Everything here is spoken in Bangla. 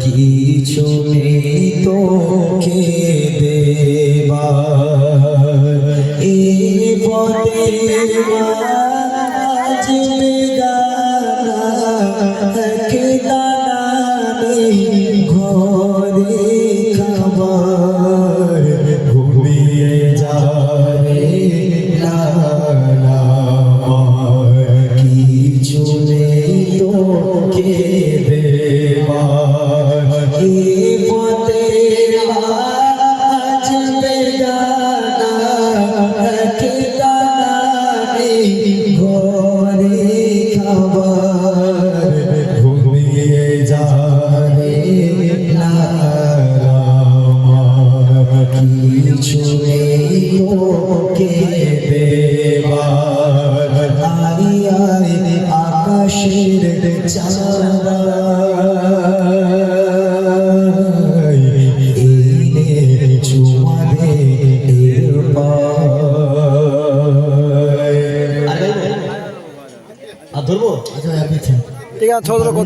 কিছু নেই তোকে দেবার এ পথে আজ বেগানা কে দানা নেই ঘরে খাবার ঘুমিয়ে যাবে লালা কিছু নেই তোকে দেবার এ পথে আজ বেগানা কে দানা নেই ঘরে খাবার ঘুমিয়ে যাবে লালা কিছু নেই তোকে দেবার আই আই আকাশের চাঁদা চুমা দে আর ধরবো? আচ্ছা ঠিক আছে।